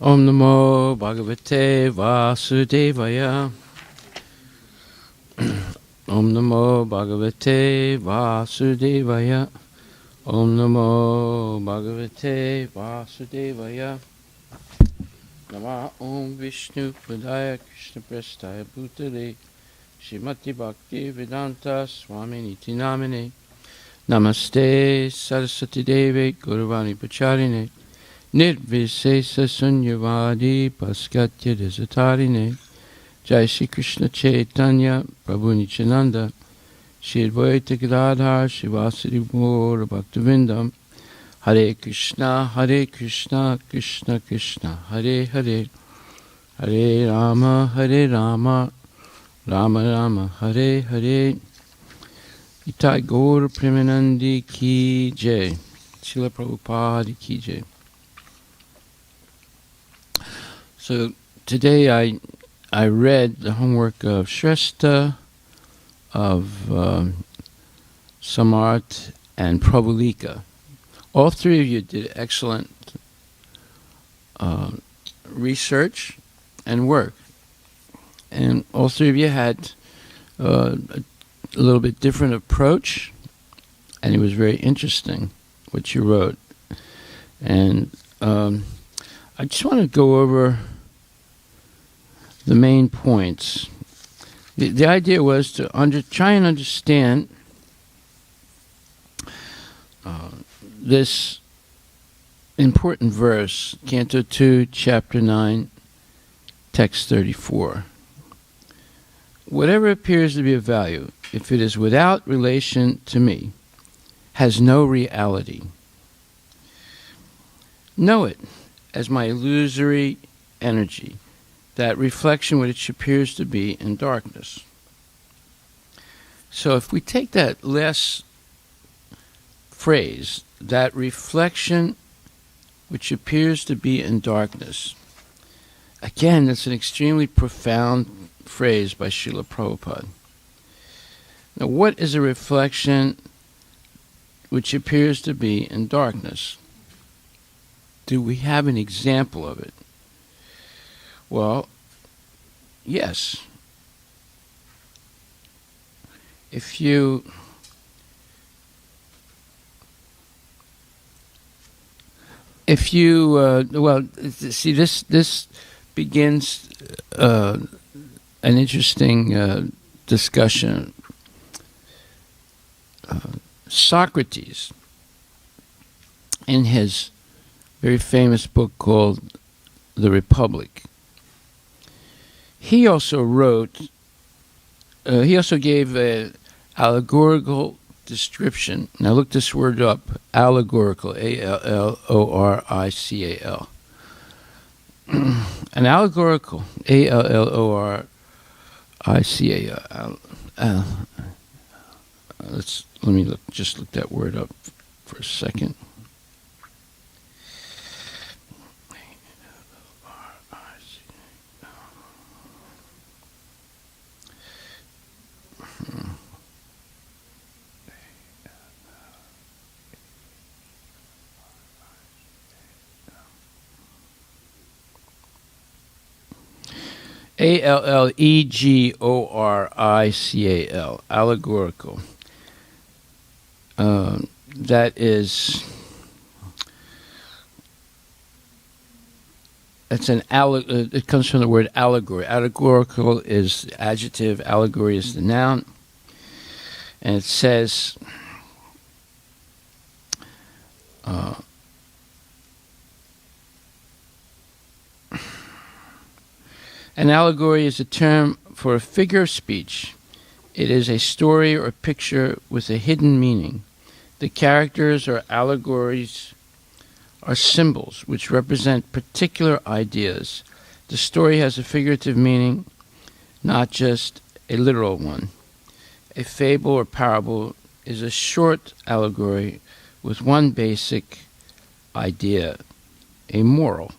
Om Namo Bhagavate Vasudevaya. Om Namo Bhagavate Vasudevaya. Om Namo Bhagavate Vasudevaya. Nama Om Vishnu Padaya Krishna Prestaya Bhutale Shrimati Bhakti Vedanta Swami Niti Namine. Namaste Saraswati Devi Guruvani Pacharine Nirvisesa Sunyavadi Paskatya Desatarine. Jai Shri Krishna Chaitanya Prabhu Nityananda Shri Advaita Gadadhar Shivasari Gaura Bhaktivinoda Hare Krishna Krishna Krishna Hare Hare Hare Rama Rama Rama Hare Hare. Itai Gaur Premanandi Ki Jai. Srila Prabhupada Ki Jai. So today I read the homework of Shrestha, of Samarth, and Prabhulika. All three of you did excellent research and work. And all three of you had a little bit different approach, and it was very interesting what you wrote. And I just want to go over the main points. The idea was to try and understand this important verse, Canto 2, Chapter 9, Text 34. Whatever appears to be of value, if it is without relation to me, has no reality. Know it as my illusory energy, that reflection which appears to be in darkness. So if we take that last phrase, that reflection which appears to be in darkness, again, that's an extremely profound phrase by Srila Prabhupada. Now, what is a reflection which appears to be in darkness? Do we have an example of it? Well, yes. If you see, this begins an interesting discussion. Socrates, in his very famous book called The Republic, he also gave an allegorical description. Now look this word up, allegorical, A-L-L-O-R-I-C-A-L. An allegorical, A-L-L-O-R-I-C-A-L. Let me just look that word up for a second. A-L-L-E-G-O-R-I-C-A-L, allegorical. That is, it comes from the word allegory. Allegorical is the adjective, allegory is the noun. And it says, an allegory is a term for a figure of speech. It is a story or picture with a hidden meaning. The characters or allegories are symbols which represent particular ideas. The story has a figurative meaning, not just a literal one. A fable or parable is a short allegory with one basic idea, a moral.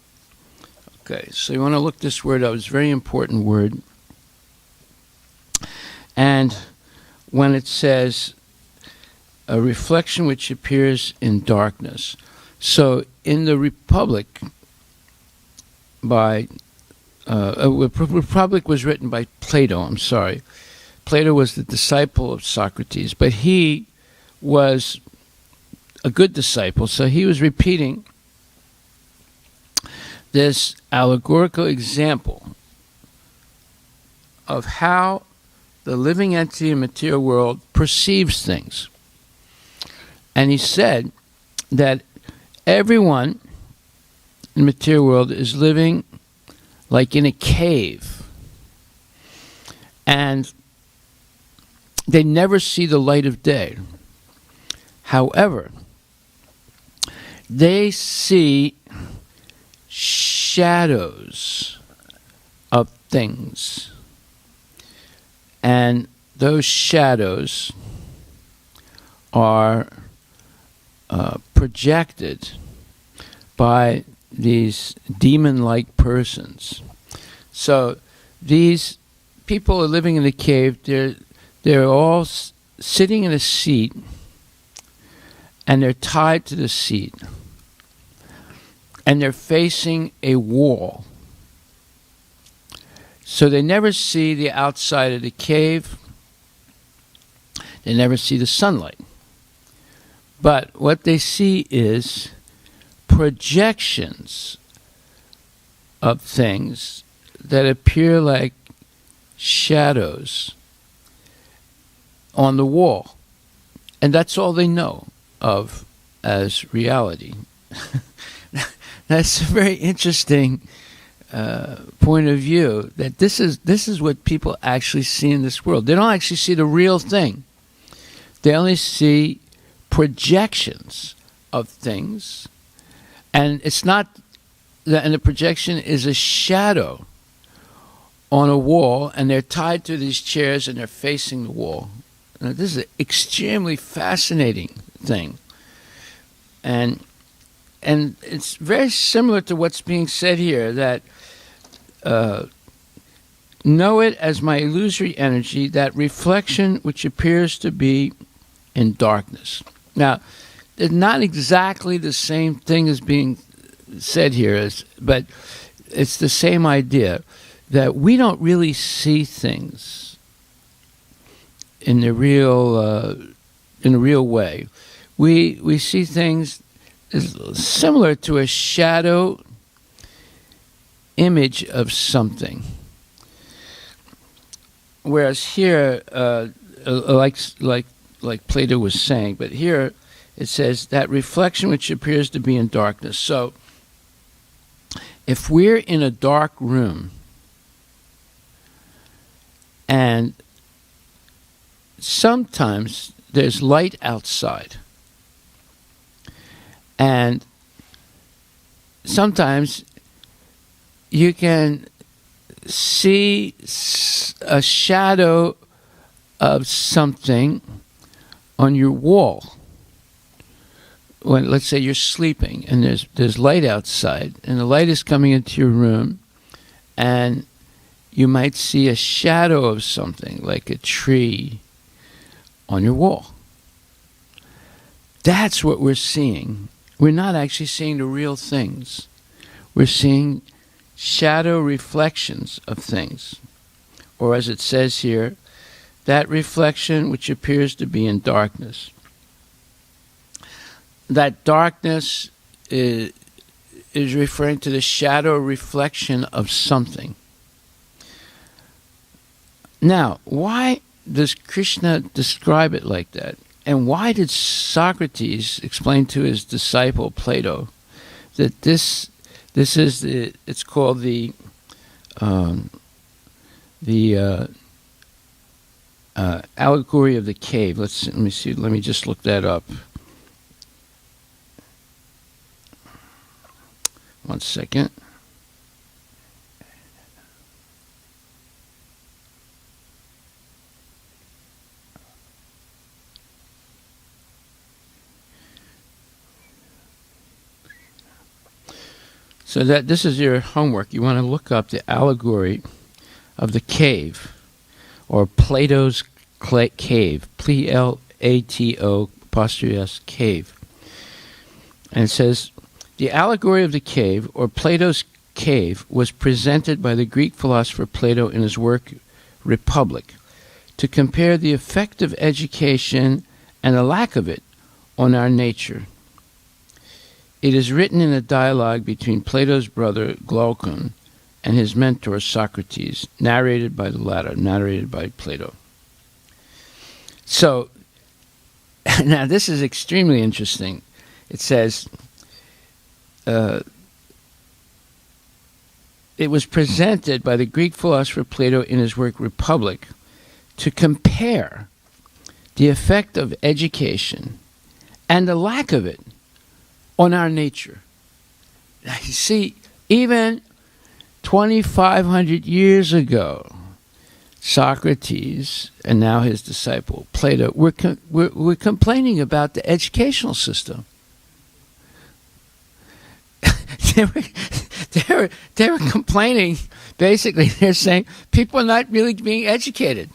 Okay, so you want to look this word up. It's a very important word. And when it says a reflection which appears in darkness. So in the Republic, by Republic was written by Plato. I'm sorry. Plato was the disciple of Socrates, but he was a good disciple, so he was repeating this allegorical example of how the living entity in the material world perceives things. And he said that everyone in the material world is living like in a cave. And they never see the light of day. However, they see shadows of things. And those shadows are projected by these demon-like persons. So these people are living in the cave. They're all sitting in a seat, and they're tied to the seat, and they're facing a wall. So they never see the outside of the cave. They never see the sunlight. But what they see is projections of things that appear like shadows on the wall. And that's all they know of as reality. That's a very interesting point of view, that this is what people actually see in this world. They don't actually see the real thing. They only see projections of things, and it's not that, and the projection is a shadow on a wall, and they're tied to these chairs and they're facing the wall. Now, this is an extremely fascinating thing, and it's very similar to what's being said here, that know it as my illusory energy, that reflection which appears to be in darkness. Now, it's not exactly the same thing as being said here, but it's the same idea, that we don't really see things in the real way. We see things as similar to a shadow image of something. Whereas here, like Plato was saying, but here it says that reflection which appears to be in darkness. So if we're in a dark room and sometimes there's light outside, and sometimes you can see a shadow of something on your wall. When, let's say, you're sleeping and there's light outside, and the light is coming into your room, and you might see a shadow of something like a tree on your wall. That's what we're seeing. We're not actually seeing the real things. We're seeing shadow reflections of things. Or as it says here, that reflection which appears to be in darkness. That darkness is referring to the shadow reflection of something. Now, why does Krishna describe it like that? And why did Socrates explain to his disciple Plato that this is it's called the allegory of the cave? Let me see. Let me just look that up. One second. So that this is your homework. You want to look up the allegory of the cave, or Plato's cave, Plato apostrophe S, cave. And it says, the allegory of the cave, or Plato's cave was presented by the Greek philosopher Plato in his work Republic to compare the effect of education and the lack of it on our nature. It is written in a dialogue between Plato's brother Glaucon and his mentor Socrates, narrated by the latter, narrated by Plato. So, now this is extremely interesting. It says, it was presented by the Greek philosopher Plato in his work Republic to compare the effect of education and the lack of it on our nature. Now, you see, even 2,500 years ago, Socrates and now his disciple Plato were complaining about the educational system. They were complaining. Basically, they're saying people are not really being educated.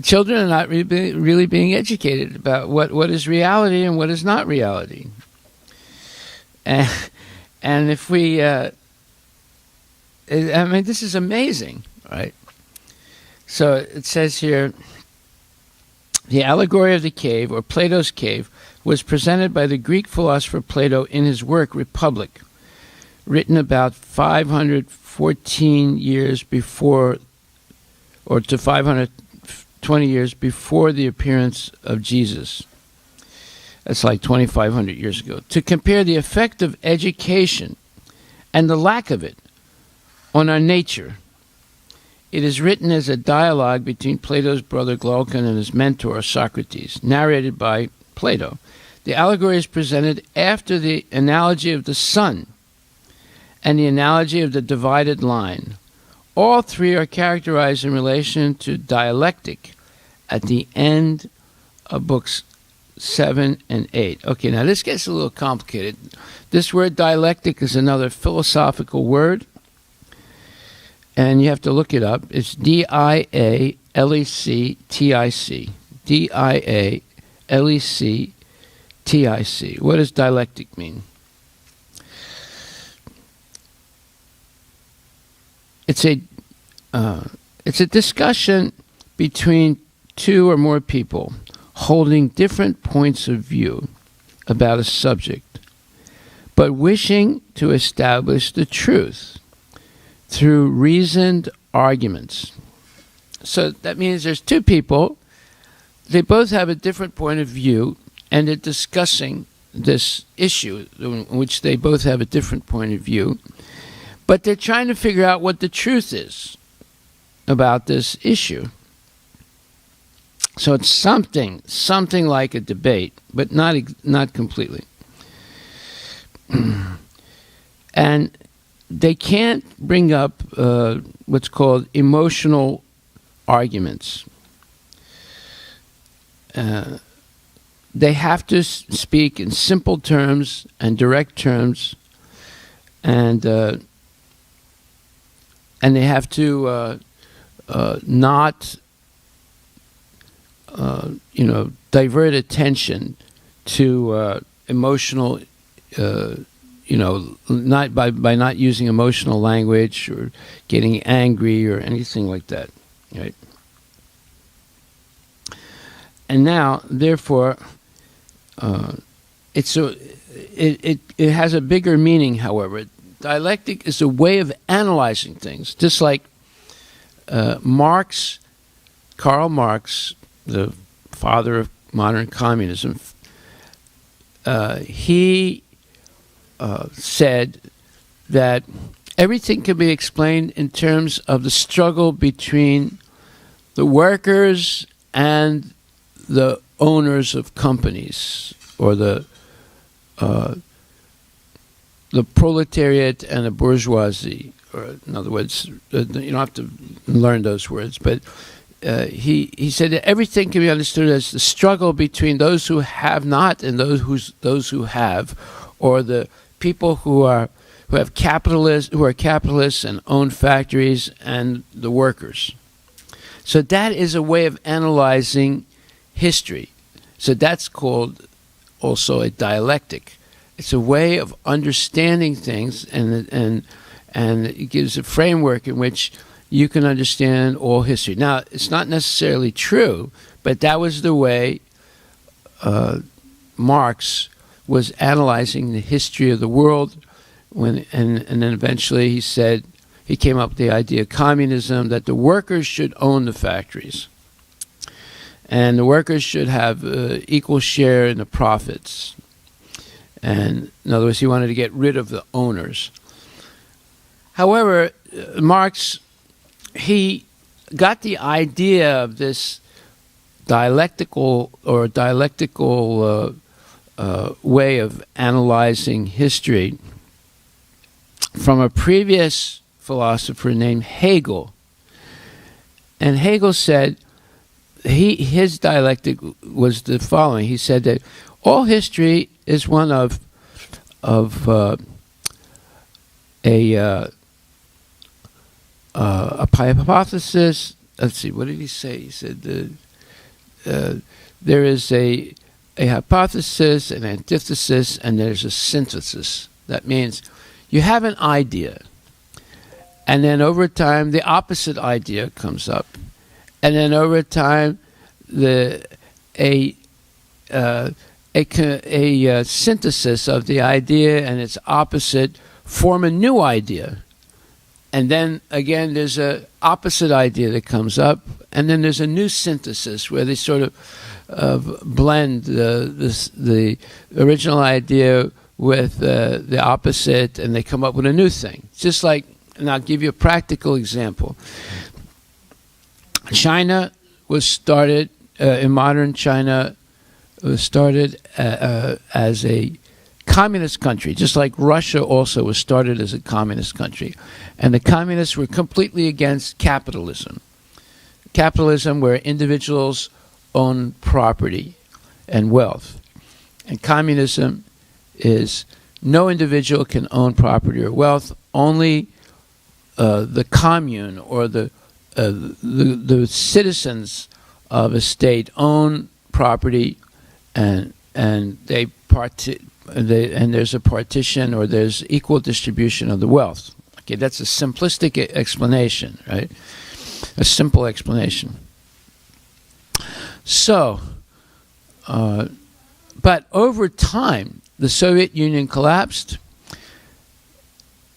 Children are not really being educated about what is reality and what is not reality. And if we, I mean, this is amazing, right? So it says here, the allegory of the cave, or Plato's cave, was presented by the Greek philosopher Plato in his work Republic, written about 514 years before, or to 520 years before the appearance of Jesus. That's like 2,500 years ago. To compare the effect of education and the lack of it on our nature. It is written as a dialogue between Plato's brother Glaucon and his mentor Socrates, narrated by Plato. The allegory is presented after the analogy of the sun and the analogy of the divided line. All three are characterized in relation to dialectic at the end of books 7 and 8. Okay, now this gets a little complicated. This word dialectic is another philosophical word, and you have to look it up. It's D-I-A-L-E-C-T-I-C. D-I-A-L-E-C-T-I-C. What does dialectic mean? It's a discussion between two or more people holding different points of view about a subject, but wishing to establish the truth through reasoned arguments. So that means there's two people, they both have a different point of view, and they're discussing this issue in which they both have a different point of view, but they're trying to figure out what the truth is about this issue. So it's something like a debate, but not completely. And they can't bring up what's called emotional arguments. They have to speak in simple terms and direct terms, and they have to not divert attention to emotional, not by not using emotional language or getting angry or anything like that, right? And now, therefore, it has a bigger meaning. However, dialectic is a way of analyzing things, just like Karl Marx, the father of modern communism, he said that everything can be explained in terms of the struggle between the workers and the owners of companies, or the proletariat and the bourgeoisie. Or in other words, you don't have to learn those words, but he said that everything can be understood as the struggle between those who have not and those who have, or the people who are capitalists and own factories, and the workers. So that is a way of analyzing history. So that's called also a dialectic. It's a way of understanding things, and it gives a framework in which you can understand all history. Now, it's not necessarily true, but that was the way Marx was analyzing the history of the world. And then eventually he came up with the idea of communism, that the workers should own the factories. And the workers should have equal share in the profits. And in other words, he wanted to get rid of the owners. However, Marx, he got the idea of this dialectical way of analyzing history from a previous philosopher named Hegel. And Hegel said, his dialectic was the following. He said that all history is one of a hypothesis. Let's see, what did he say? He said there is a hypothesis, an antithesis, and there's a synthesis. That means you have an idea, and then over time the opposite idea comes up, and then over time a synthesis of the idea and its opposite form a new idea. And then again there's a opposite idea that comes up, and then there's a new synthesis where they sort of blend the original idea with the opposite, and they come up with a new thing. Just like, and I'll give you a practical example. China was started, in modern China, was started as a communist country, just like Russia also was started as a communist country. And the communists were completely against capitalism. Capitalism where individuals own property and wealth. And communism is no individual can own property or wealth, only the commune or the citizens of a state own property, and there's a partition, or there's equal distribution of the wealth. Okay, that's a simplistic explanation, right? A simple explanation. So, but over time, the Soviet Union collapsed.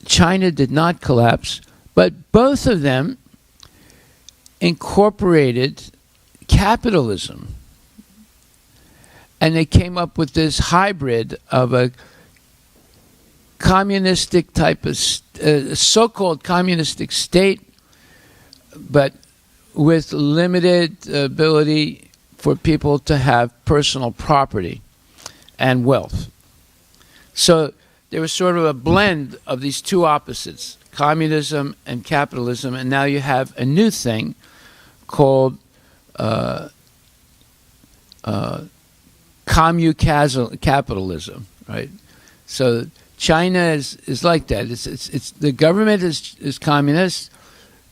China did not collapse, but both of them incorporated capitalism. And they came up with this hybrid of a communistic type of so-called communistic state, but with limited ability for people to have personal property and wealth. So there was sort of a blend of these two opposites, communism and capitalism, and now you have a new thing called capitalism, right? So China is like that. It's the government is communist,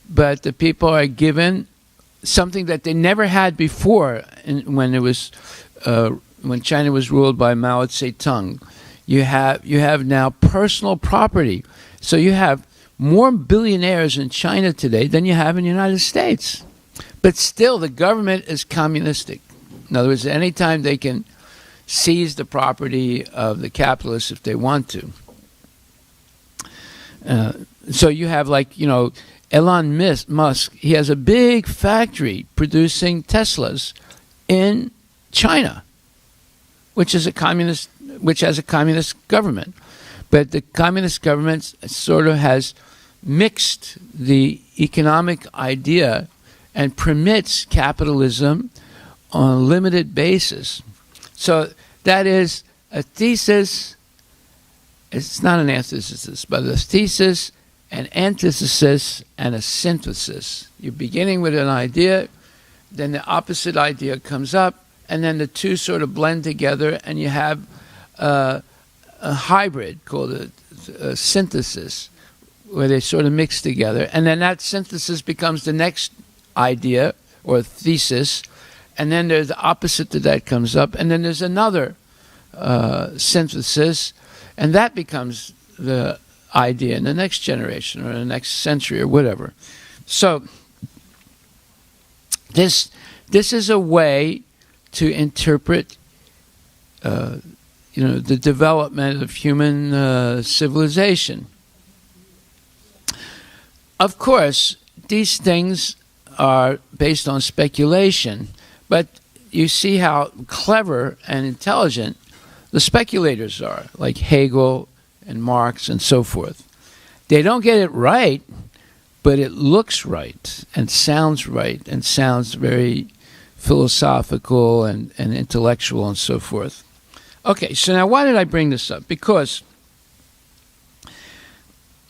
but the people are given something that they never had before. When China was ruled by Mao Zedong, you have now personal property. So you have more billionaires in China today than you have in the United States. But still, the government is communistic. In other words, anytime they can seize the property of the capitalists if they want to. So you have, Elon Musk. He has a big factory producing Teslas in China, which has a communist government. But the communist government sort of has mixed the economic idea and permits capitalism on a limited basis. So that is a thesis. It's not an antithesis, but a thesis, an antithesis, and a synthesis. You're beginning with an idea, then the opposite idea comes up, and then the two sort of blend together, and you have a hybrid called a synthesis, where they sort of mix together. And then that synthesis becomes the next idea or thesis, and then there's the opposite to that comes up, and then there's another synthesis, And that becomes the idea in the next generation or the next century or whatever. So this is a way to interpret the development of human civilization. Of course, these things are based on speculation, but you see how clever and intelligent the speculators are, like Hegel and Marx and so forth. They don't get it right, but it looks right and sounds very philosophical and intellectual and so forth. Okay, so now why did I bring this up? Because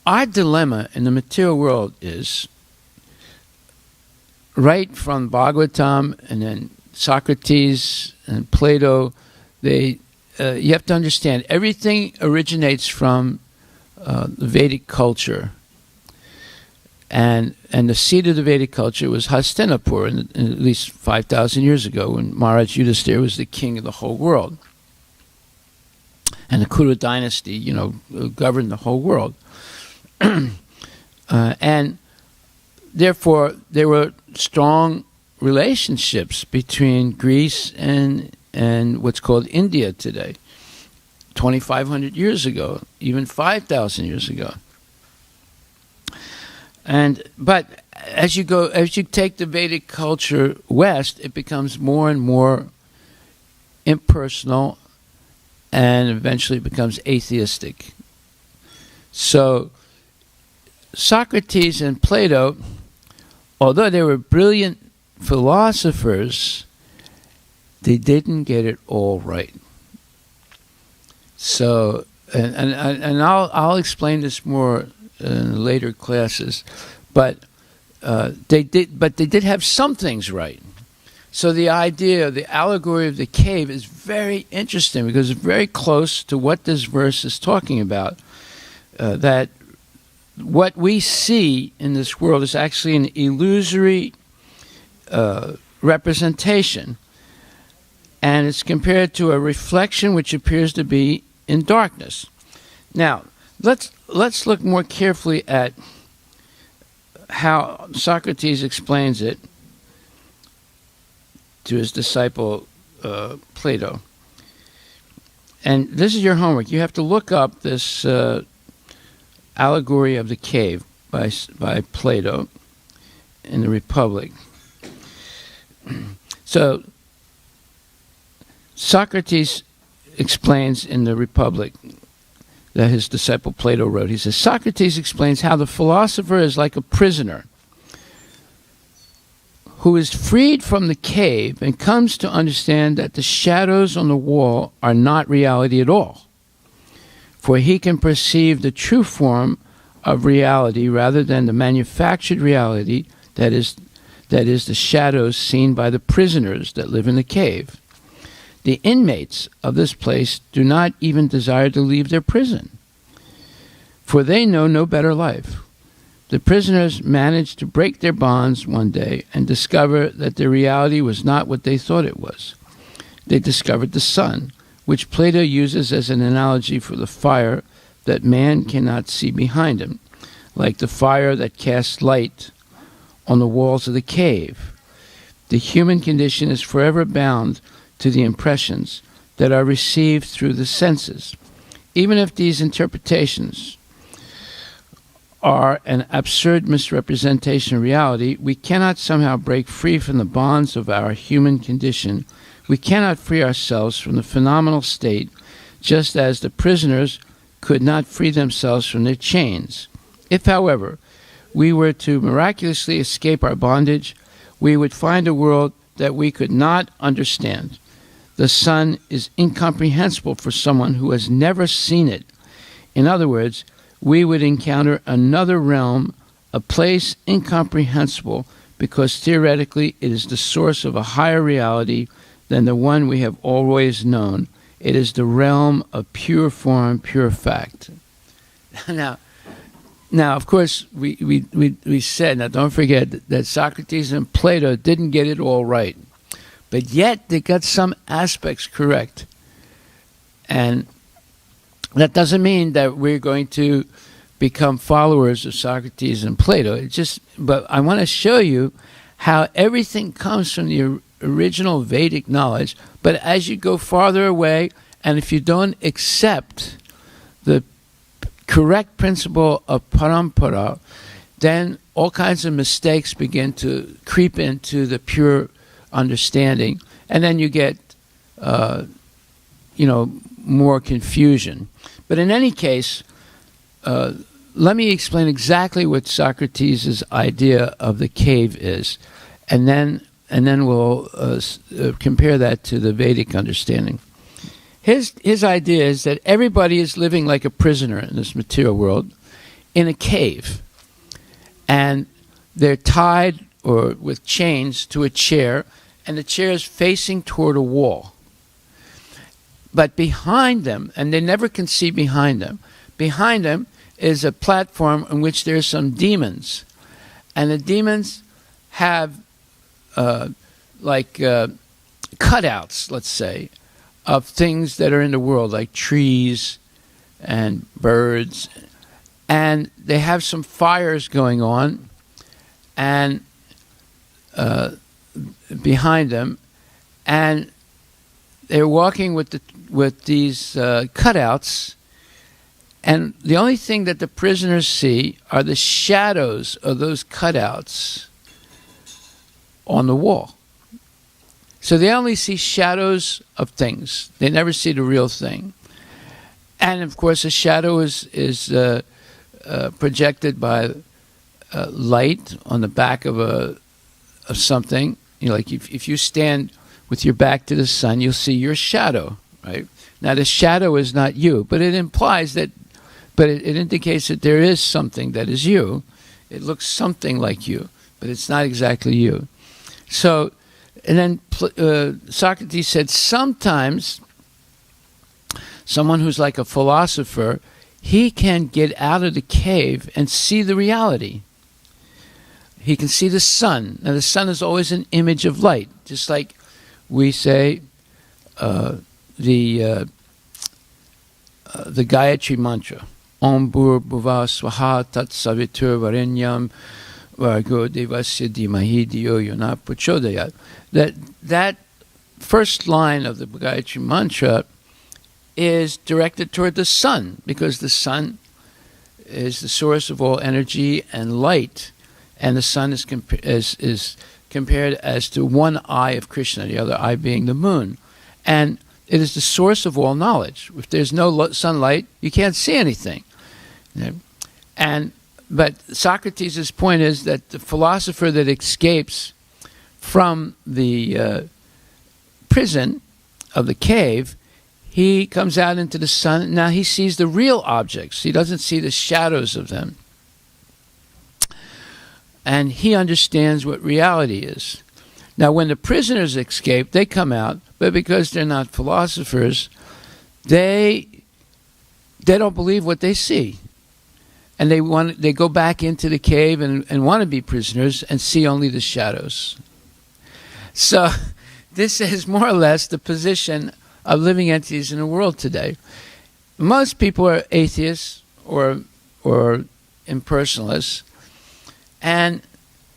our dilemma in the material world is, right from Bhagavatam and then Socrates and Plato, you have to understand everything originates from the Vedic culture. And the seat of the Vedic culture was Hastinapur, at least 5,000 years ago, when Maharaj Yudhisthira was the king of the whole world. And the Kuru dynasty, governed the whole world. And therefore, there were strong relationships between Greece and what's called India today, 2,500 years ago, even 5,000 years ago. But as you take the Vedic culture west, it becomes more and more impersonal, and eventually becomes atheistic. So Socrates and Plato, although they were brilliant philosophers, they didn't get it all right. So, and I'll explain this more in later classes, but they did have some things right. So the idea, the allegory of the cave, is very interesting because it's very close to what this verse is talking about. That what we see in this world is actually an illusory representation, and it's compared to a reflection which appears to be in darkness. Now, let's look more carefully at how Socrates explains it to his disciple Plato. And this is your homework. You have to look up this allegory of the cave by Plato in the Republic. So Socrates explains in the Republic that his disciple Plato wrote. He says, Socrates explains how the philosopher is like a prisoner who is freed from the cave and comes to understand that the shadows on the wall are not reality at all. For he can perceive the true form of reality rather than the manufactured reality that is the shadows seen by the prisoners that live in the cave. The inmates of this place do not even desire to leave their prison, for they know no better life. The prisoners managed to break their bonds one day and discover that their reality was not what they thought it was. They discovered the sun, which Plato uses as an analogy for the fire that man cannot see behind him, like the fire that casts light on the walls of the cave. The human condition is forever bound to the impressions that are received through the senses. Even if these interpretations are an absurd misrepresentation of reality, we cannot somehow break free from the bonds of our human condition. We cannot free ourselves from the phenomenal state, just as the prisoners could not free themselves from their chains. If, however, we were to miraculously escape our bondage, we would find a world that we could not understand. The sun is incomprehensible for someone who has never seen it. In other words, we would encounter another realm, a place incomprehensible, because theoretically it is the source of a higher reality than the one we have always known. It is the realm of pure form, pure fact. Now, of course, we said, now don't forget that Socrates and Plato didn't get it all right, but yet they got some aspects correct. And That doesn't mean that we're going to become followers of Socrates and Plato. But I want to show you how everything comes from the original Vedic knowledge. But as you go farther away, and if you don't accept the correct principle of parampara, then all kinds of mistakes begin to creep into the pure understanding, and then you get, more confusion. But in any case, let me explain exactly what Socrates' idea of the cave is, and then we'll compare that to the Vedic understanding. His idea is that everybody is living like a prisoner in this material world in a cave, and they're tied or with chains to a chair, and the chair is facing toward a wall. But behind them, and they never can see behind them is a platform on which there's some demons. And the demons have cutouts, let's say, of things that are in the world, like trees and birds. And they have some fires going on and behind them. And they're walking with these cutouts, and the only thing that the prisoners see are the shadows of those cutouts on the wall. So they only see shadows of things. They never see the real thing. And of course, a shadow is projected by light on the back of something. Like if you stand with your back to the sun, you'll see your shadow, right? Now, the shadow is not you, but it implies that, it indicates that there is something that is you. It looks something like you, but it's not exactly you. So, and then Socrates said sometimes someone who's like a philosopher, he can get out of the cave and see the reality. He can see the sun. Now, the sun is always an image of light, just like we say the Gayatri mantra, Om Bhur Bhuva Swaha Tat Savitur Varenyam Vargo Devasya Dhimahi Dhiyo Yona Prachodayat. That first line of the Gayatri mantra is directed toward the sun, because the sun is the source of all energy and light, and the sun is compared as to one eye of Krishna, the other eye being the moon. And it is the source of all knowledge. If there's no sunlight, you can't see anything. But Socrates' point is that the philosopher that escapes from the prison of the cave, he comes out into the sun. Now he sees the real objects. He doesn't see the shadows of them. And he understands what reality is. Now, when the prisoners escape, they come out, but because they're not philosophers, they don't believe what they see. And they go back into the cave and want to be prisoners and see only the shadows. So this is more or less the position of living entities in the world today. Most people are atheists or impersonalists. And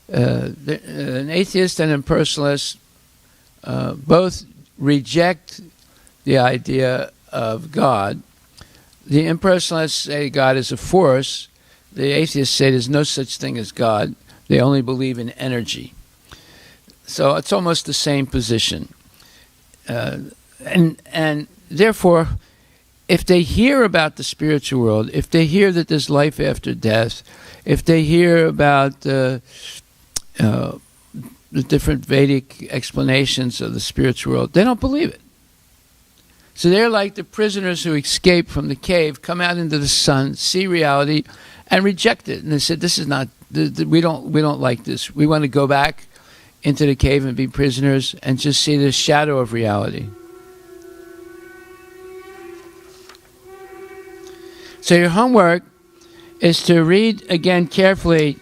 an atheist and impersonalist both reject the idea of God. The impersonalists say God is a force. The atheists say there's no such thing as God. They only believe in energy. So it's almost the same position. And therefore, if they hear about the spiritual world, if they hear that there's life after death, if they hear about the different Vedic explanations of the spiritual world, they don't believe it. So they're like the prisoners who escape from the cave, come out into the sun, see reality, and reject it. And they said, "This is not. We don't like this. We want to go back into the cave and be prisoners and just see the shadow of reality." So your homework is to read again carefully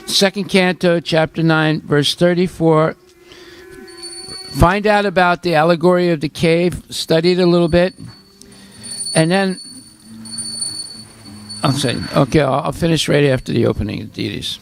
2nd Canto, Chapter 9, verse 34. Find out about the allegory of the cave, study it a little bit, and then I'll say, okay, I'll finish right after the opening of deities.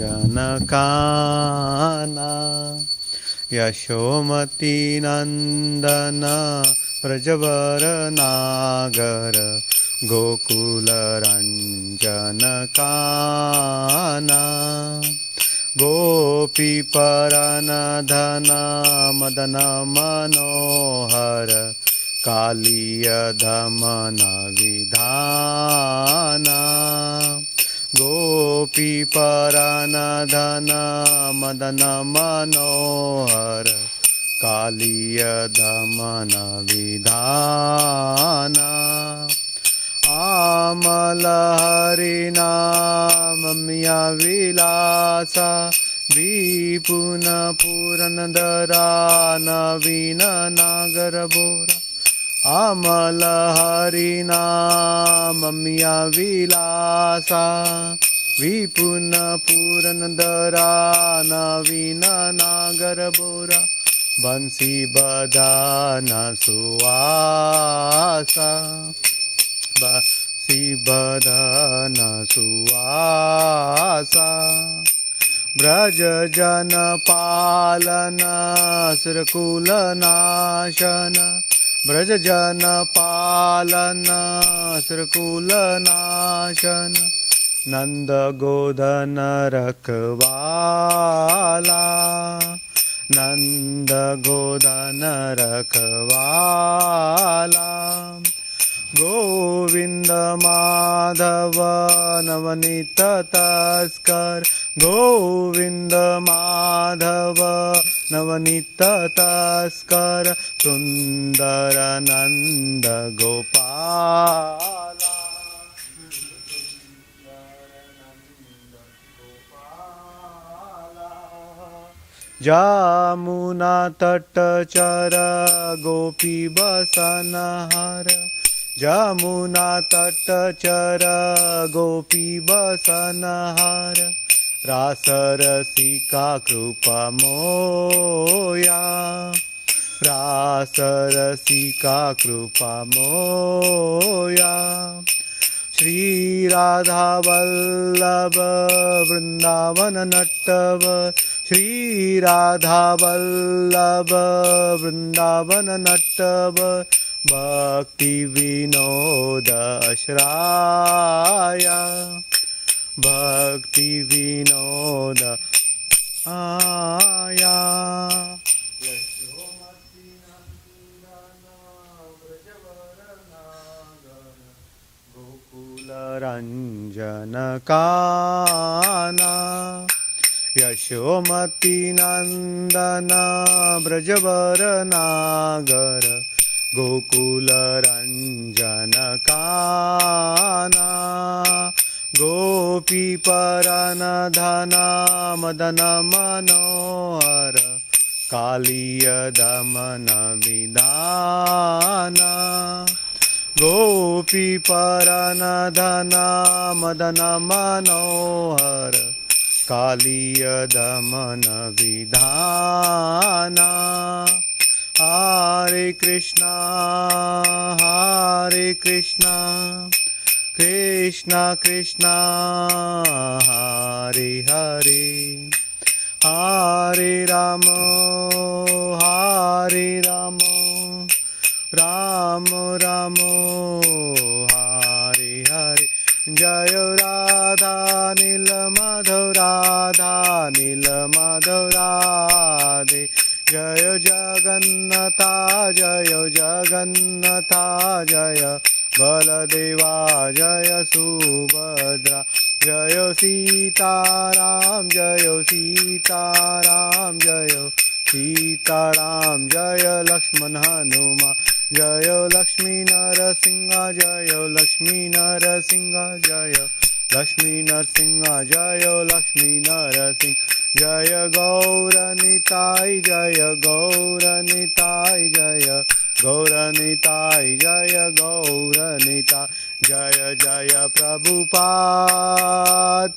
Janakana Yashomati Nandana Brajavaranagara Gokula Ranjanakana Gopi Paranadhana Madana Manohara Kaliya Dhamana Vidhana Gopi Paranadhana Madana Manohara Kaliya Dhamana Vidhana Amala Harinamamya Vilasa Vipuna Puranadara Navina Nagarabora Amala Harinamamya Vilasa Vipuna Puranadara Navina Nagarabora Bansi Badana Suwasa Bansi Badana Suwasa Braja Jana Palana Surakula Nashana Braja Jana Palana Surakula Nashana Nanda Godana Rakvala Nanda Godana Rakvala Govinda Madhava Navanita Taskar Govinda Madhava Navanita Taskar Sundara Nanda Gopala Jamuna Tatachara Gopi Basanahara Jamuna Tatachara Gopi Basanahara Rasarasika Krupa Moya Rasarasika Krupa Moya Shri Radha Vallabha Vrindavana Nattava Shri Radha Vallabha Vrindavana Nattava Bhakti Vinoda Ashraya Bhakti Vinoda Aya Yashomati Nandana Vrajavaranagara Gokula Ranjanakana Yashomati Nandana Brajavaranagara Gokula Ranjanakana Gopi Paranadhana Madana Manohara Kaliya Dhamana Vidhana Gopi Paranadhana Madana Manohara Kaliya Dhamana Vidhana Hare Krishna Krishna Krishna Hare Hare Hare Rama Rama Rama Hare Hare Jaya Radha Nila Madhav Radha Nila Madhav Radhe Jaya Jagannatha Jaya Baladeva Jaya Subhadra Jaya Sitaram Jaya Sitaram Jaya Lakshman Hanuma Jaya Lakshmi Narasingha Jaya Lakshmi Narasingha Jaya Lakshmi Narasingha Jaya Lakshmi Narasingha Jaya Gauranitai Jaya Gauranitai Jaya Gauranitai Jaya Gauranitai Jaya Jaya Prabhupada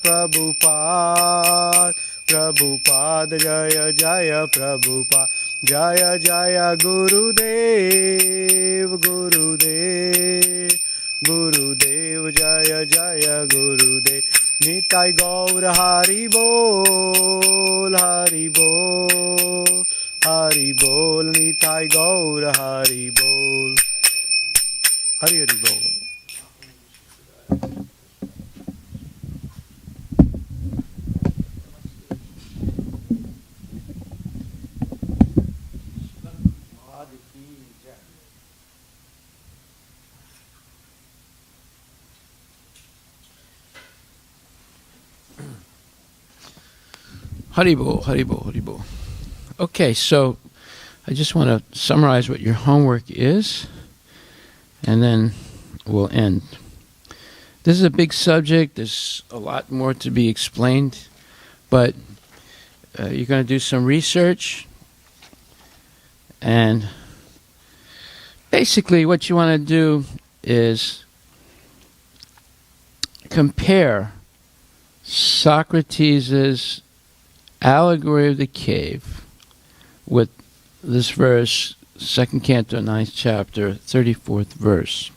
Jaya Jaya Prabhupada Jaya Jaya Gurudev Jaya Jaya Gurudev Nitai Gaur Haribo Gaur Hari Bol. Hari Hari Bol. Haribol, Haribol, Haribol. Okay, so I just want to summarize what your homework is, and then we'll end. This is a big subject. There's a lot more to be explained, but you're going to do some research, and basically what you want to do is compare Socrates' allegory of the cave with this verse, 2nd Canto, 9th chapter, 34th verse.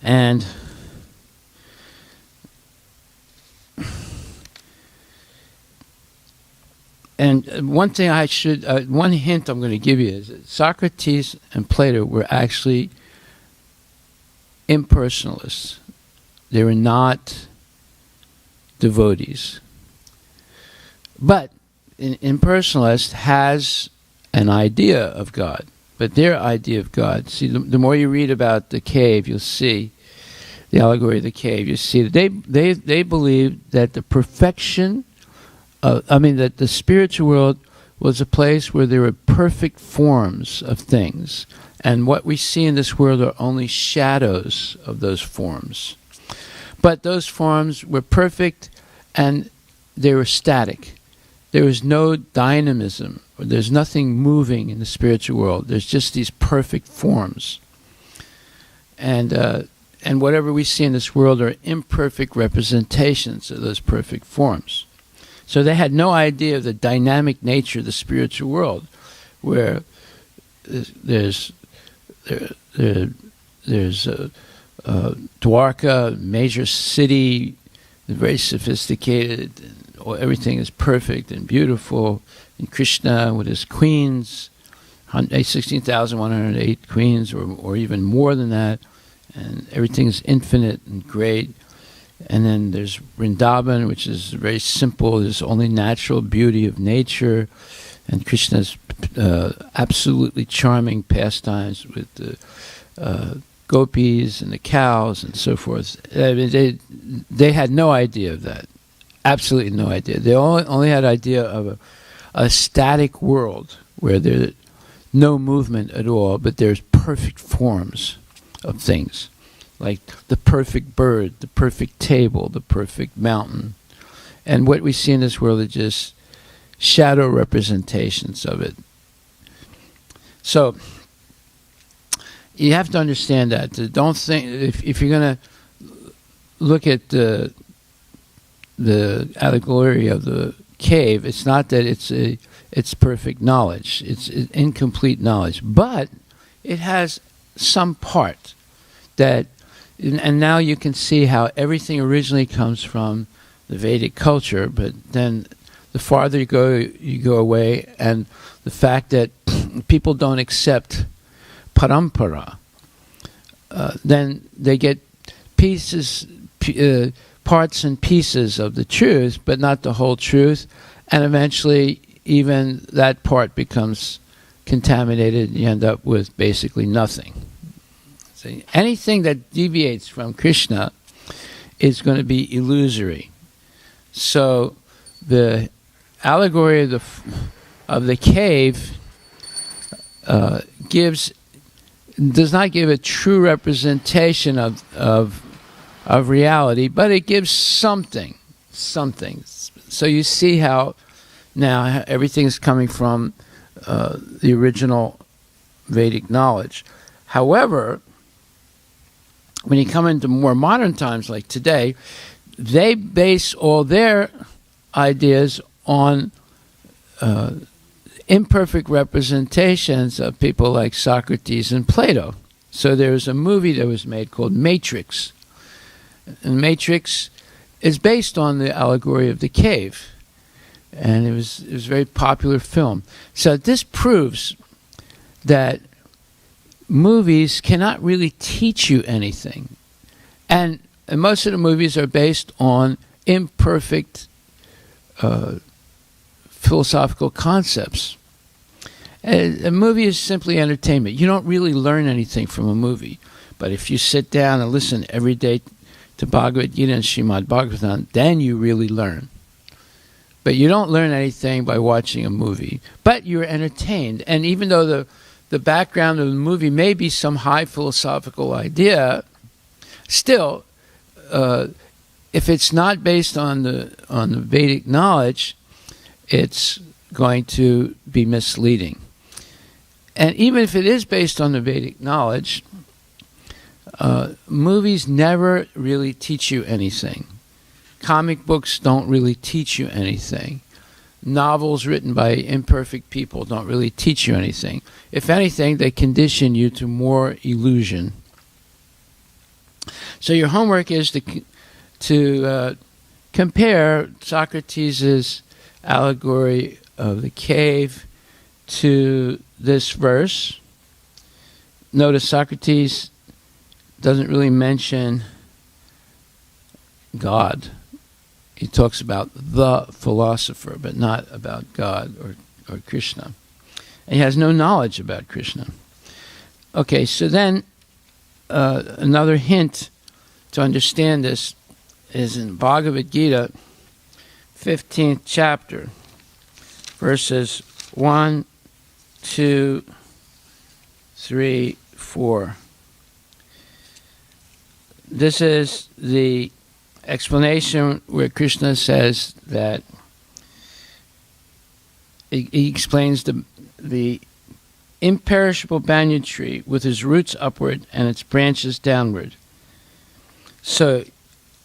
And one thing I should, one hint I'm going to give you is that Socrates and Plato were actually impersonalists. They were not devotees. But an impersonalist has an idea of God, but their idea of God, see, the more you read about the cave, you'll see the allegory of the cave. You see that they believed that the perfection, that the spiritual world was a place where there were perfect forms of things, and what we see in this world are only shadows of those forms. But those forms were perfect, and they were static. There was no dynamism, or there's nothing moving in the spiritual world. There's just these perfect forms. And whatever we see in this world are imperfect representations of those perfect forms. So they had no idea of the dynamic nature of the spiritual world, where there's Dwarka, major city, very sophisticated, everything is perfect and beautiful, and Krishna with his queens, 16,108 queens, or even more than that, and everything is infinite and great. And then there's Vrindavan, which is very simple, there's only natural beauty of nature, and Krishna's absolutely charming pastimes with the gopis and the cows and so forth. I mean, they had no idea of that. Absolutely no idea. They only had idea of a static world where there's no movement at all, but there's perfect forms of things, like the perfect bird, the perfect table, the perfect mountain. And what we see in this world are just shadow representations of it. So you have to understand that. Don't think, if you're going to look at the allegory of the cave, it's not that it's perfect knowledge. It's incomplete knowledge. But it has some part that, and now you can see how everything originally comes from the Vedic culture, but then the farther you go away, and the fact that people don't accept parampara, then they get pieces, parts and pieces of the truth, but not the whole truth, and eventually even that part becomes contaminated, and you end up with basically nothing. So anything that deviates from Krishna is going to be illusory. So the allegory of the cave does not give a true representation of reality, but it gives something. So you see how now everything is coming from the original Vedic knowledge. However, when you come into more modern times like today, they base all their ideas on imperfect representations of people like Socrates and Plato. So there's a movie that was made called Matrix. And Matrix is based on the allegory of the cave, and it was a very popular film. So this proves that movies cannot really teach you anything, and most of the movies are based on imperfect philosophical concepts. A movie is simply entertainment. You don't really learn anything from a movie. But if you sit down and listen every day to Bhagavad Gita and Srimad Bhagvatam, then you really learn. But you don't learn anything by watching a movie. But you're entertained. And even though the background of the movie may be some high philosophical idea, still, if it's not based on the Vedic knowledge, it's going to be misleading. And even if it is based on the Vedic knowledge, movies never really teach you anything. Comic books don't really teach you anything. Novels written by imperfect people don't really teach you anything. If anything, they condition you to more illusion. So your homework is to compare Socrates' allegory of the cave to this verse. Notice Socrates doesn't really mention God. He talks about the philosopher, but not about God or Krishna. And he has no knowledge about Krishna. Okay, so then another hint to understand this is in Bhagavad Gita, 15th chapter, verses 1, 2, 3, 4. This is the explanation where Krishna says that he explains the imperishable banyan tree with its roots upward and its branches downward. So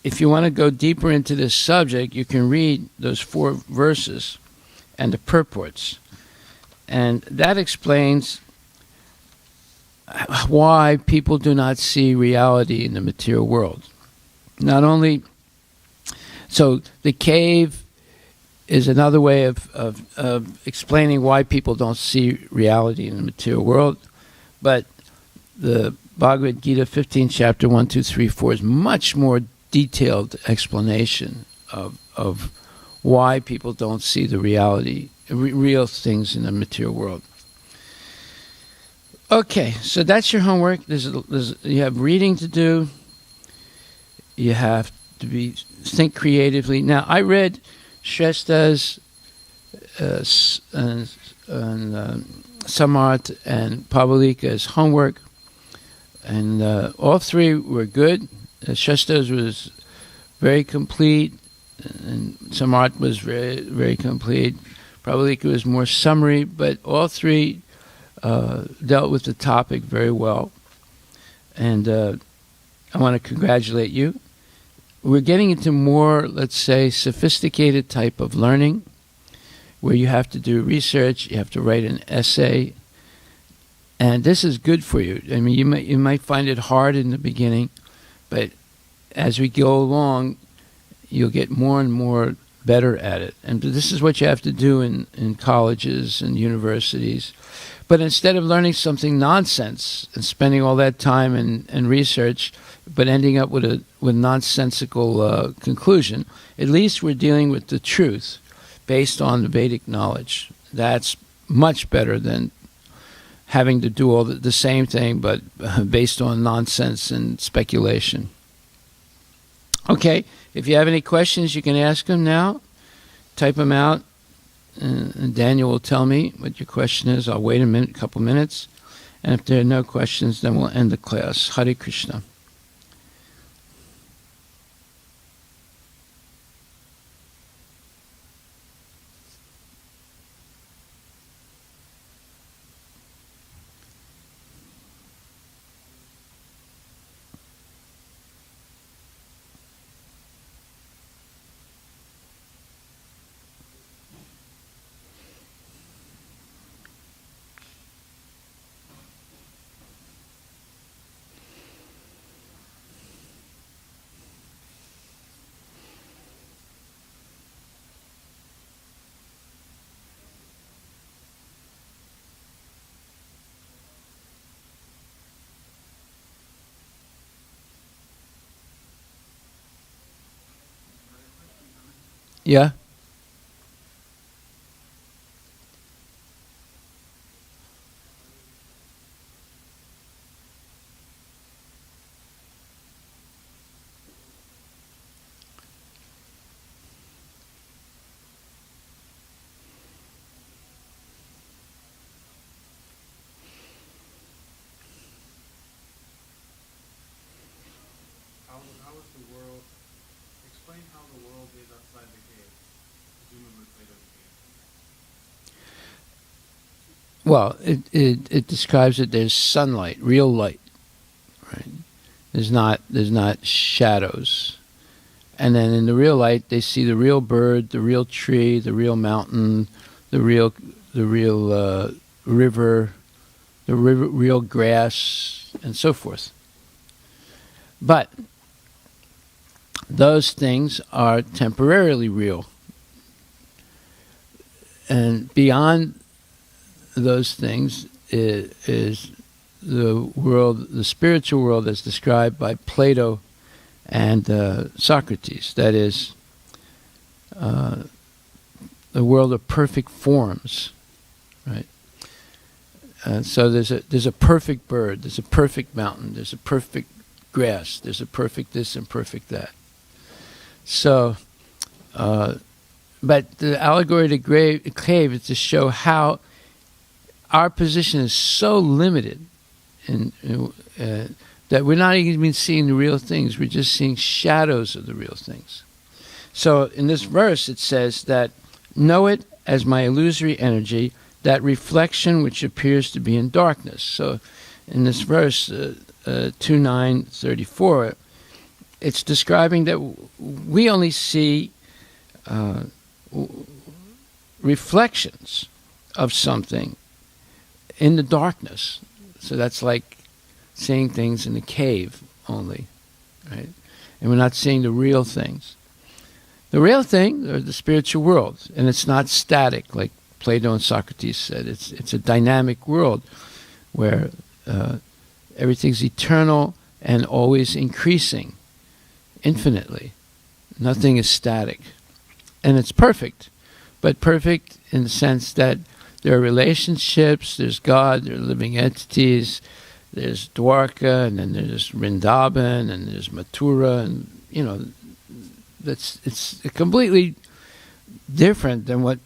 if you want to go deeper into this subject, you can read those 4 verses and the purports. And that explains why people do not see reality in the material world. Not only, so the cave is another way of explaining why people don't see reality in the material world, but the Bhagavad Gita 15 chapter 1, 2, 3, 4 is much more detailed explanation of why people don't see the reality, real things in the material world. Okay, so that's your homework. You have reading to do. You have to think creatively. Now, I read Shresta's and Samarth and Pavalika's homework, and all 3 were good. Shresta's was very complete, and Samarth was very, very complete. Pravalika was more summary, but all 3 dealt with the topic very well. And I want to congratulate you. We're getting into more, let's say, sophisticated type of learning, where you have to do research, you have to write an essay, and this is good for you. I mean, you might find it hard in the beginning, but as we go along, you'll get more and more better at it. And this is what you have to do in colleges and universities. But instead of learning something nonsense and spending all that time and research, but ending up with a nonsensical conclusion, at least we're dealing with the truth based on the Vedic knowledge. That's much better than having to do all the same thing, but based on nonsense and speculation. Okay, if you have any questions, you can ask them now. Type them out, and Daniel will tell me what your question is. I'll wait a couple minutes. And if there are no questions, then we'll end the class. Hare Krishna. Yeah? How is the world? Explain how the world is outside the cave, presumably Plato's cave. Well, it describes that there's sunlight, real light, right? There's not shadows. And then in the real light, they see the real bird, the real tree, the real mountain, the real river, the real grass, and so forth. But those things are temporarily real. And beyond those things is the world, the spiritual world as described by Plato and Socrates. That is the world of perfect forms, right? So there's a perfect bird, there's a perfect mountain, there's a perfect grass, there's a perfect this and perfect that. So, but the allegory of the cave is to show how our position is so limited that we're not even seeing the real things. We're just seeing shadows of the real things. So in this verse it says that, know it as my illusory energy, that reflection which appears to be in darkness. So in this verse, 2:9:34, it's describing that we only see reflections of something in the darkness. So that's like seeing things in the cave only, right? And we're not seeing the real things. The real thing are the spiritual world, and it's not static like Plato and Socrates said. It's a dynamic world where everything's eternal and always increasing infinitely. Nothing is static. And it's perfect, but perfect in the sense that there are relationships, there's God, there are living entities, there's Dwarka, and then there's Vrindavan, and there's Mathura, and, you know, it's completely different than what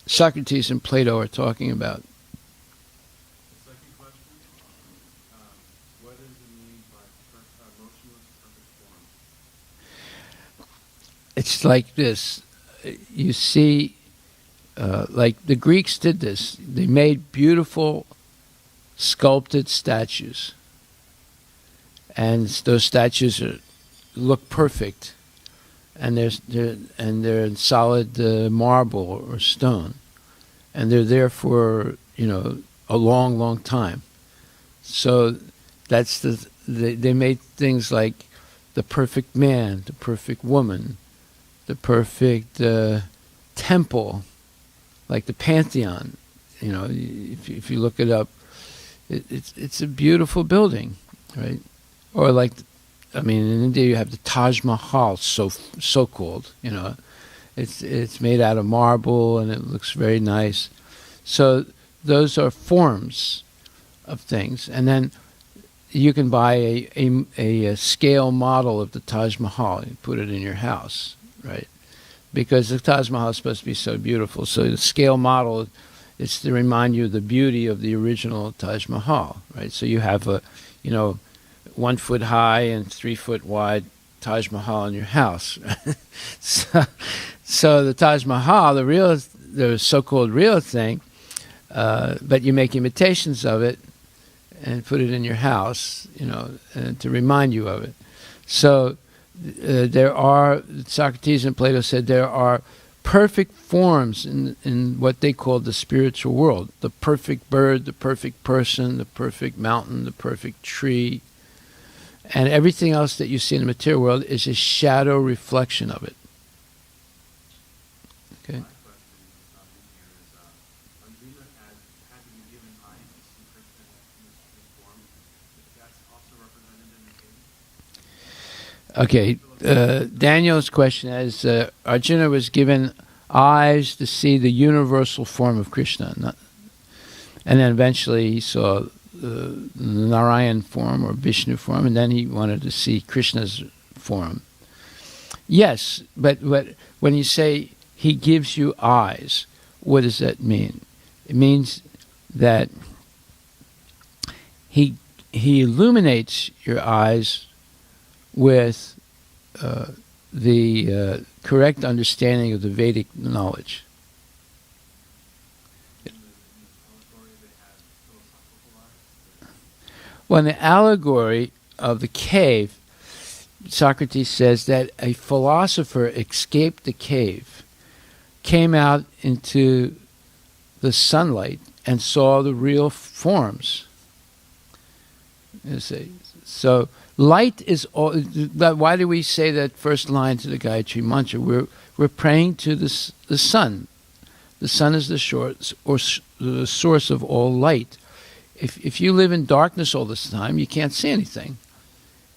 Socrates and Plato are talking about. The second question, what does it mean by motionless perfect form? It's like this. You see, like the Greeks did this. They made beautiful sculpted statues. And those statues look perfect. And they're in solid marble or stone. And they're there for, you know, a long, long time. So that's they made things like the perfect man, the perfect woman, the perfect temple, like the Pantheon. You know, if you look it up, it's a beautiful building, right? Or like, I mean, in India you have the Taj Mahal, so called. You know, it's made out of marble and it looks very nice. So those are forms of things, and then you can buy a scale model of the Taj Mahal and put it in your house, right? Because the Taj Mahal is supposed to be so beautiful. So the scale model is to remind you of the beauty of the original Taj Mahal, right? So you have a, 1 foot high and 3 foot wide Taj Mahal in your house. So the Taj Mahal, the so-called real thing, but you make imitations of it and put it in your house, to remind you of it. So there are, Socrates and Plato said, there are perfect forms in what they call the spiritual world. The perfect bird, the perfect person, the perfect mountain, the perfect tree. And everything else that you see in the material world is a shadow reflection of it. Okay. My question that's not in here is, Arjuna had to be given eyes to see Krishna in this form. That's also represented in the cave? Okay, Daniel's question is, Arjuna was given eyes to see the universal form of Krishna, and then eventually he saw the Narayan form or Vishnu form, and then he wanted to see Krishna's form. Yes, but when you say he gives you eyes, what does that mean? It means that he illuminates your eyes with the correct understanding of the Vedic knowledge. Well, in the allegory of the cave, Socrates says that a philosopher escaped the cave, came out into the sunlight, and saw the real forms. You see. So light is all. Why do we say that first line to the Gayatri Mantra? We're praying to the sun. The sun is the source of all light. If you live in darkness all this time, you can't see anything.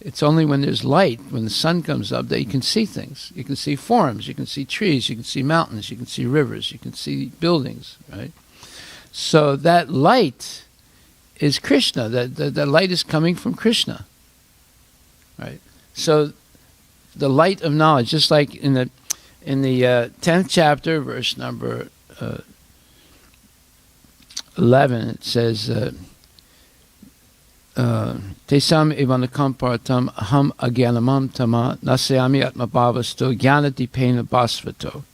It's only when there's light, when the sun comes up, that you can see things. You can see forms, you can see trees, you can see mountains, you can see rivers, you can see buildings, right? So that light is Krishna. That light is coming from Krishna, right? So the light of knowledge, just like in the 10th chapter, verse number 11, it says, Tesam evanakam partam aham agyanamam tama nasyami atmabhavasto jnanadipena basvato.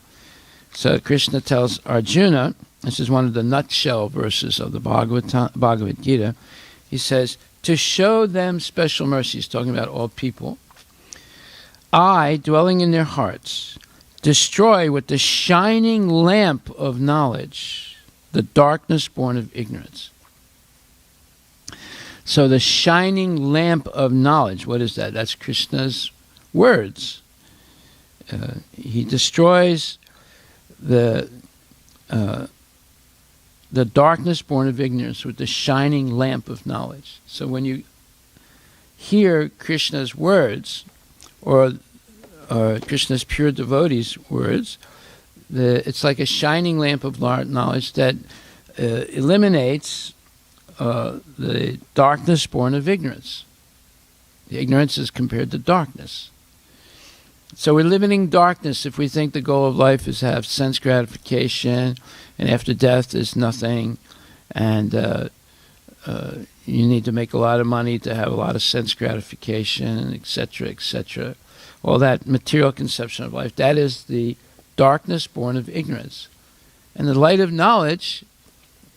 So Krishna tells Arjuna, this is one of the nutshell verses of the Bhagavad Gita, he says, to show them special mercy, he's talking about all people, I, dwelling in their hearts, destroy with the shining lamp of knowledge the darkness born of ignorance. So the shining lamp of knowledge, what is that? That's Krishna's words. He destroys the darkness born of ignorance with the shining lamp of knowledge. So when you hear Krishna's words, or Krishna's pure devotees' words, it's like a shining lamp of knowledge that eliminates the darkness born of ignorance. The ignorance is compared to darkness. So we're living in darkness if we think the goal of life is to have sense gratification, and after death there's nothing, and you need to make a lot of money to have a lot of sense gratification, etc., etc. All that material conception of life, that is the darkness born of ignorance. And the light of knowledge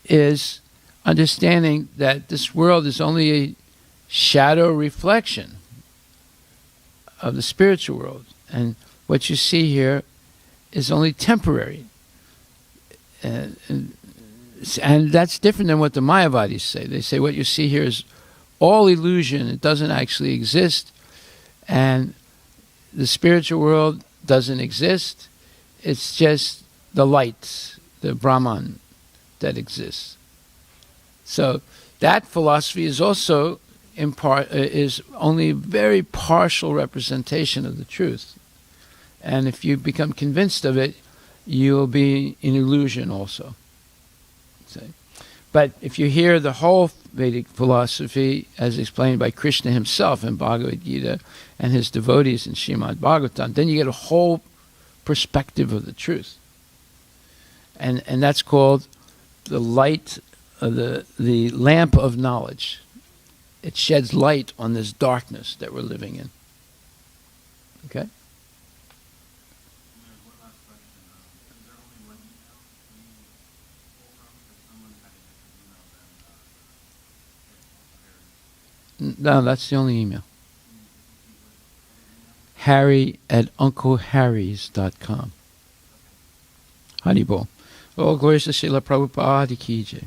is understanding that this world is only a shadow reflection of the spiritual world. And what you see here is only temporary. And that's different than what the Mayavadis say. They say what you see here is all illusion. It doesn't actually exist. And the spiritual world doesn't exist. It's just the light, the Brahman, that exists. So that philosophy is also is only a very partial representation of the truth. And if you become convinced of it, you'll be in illusion also. See? But if you hear the whole Vedic philosophy as explained by Krishna himself in Bhagavad Gita and his devotees in Srimad Bhagvatam, then you get a whole perspective of the truth. And that's called the light, the lamp of knowledge. It sheds light on this darkness that we're living in. Okay? And then one last question. Is there only one email we pull from? Because someone had a different email than No, that's the only email. Harry@uncleharrys.com. Haribol. All glories to Srila Prabhupada ki jai.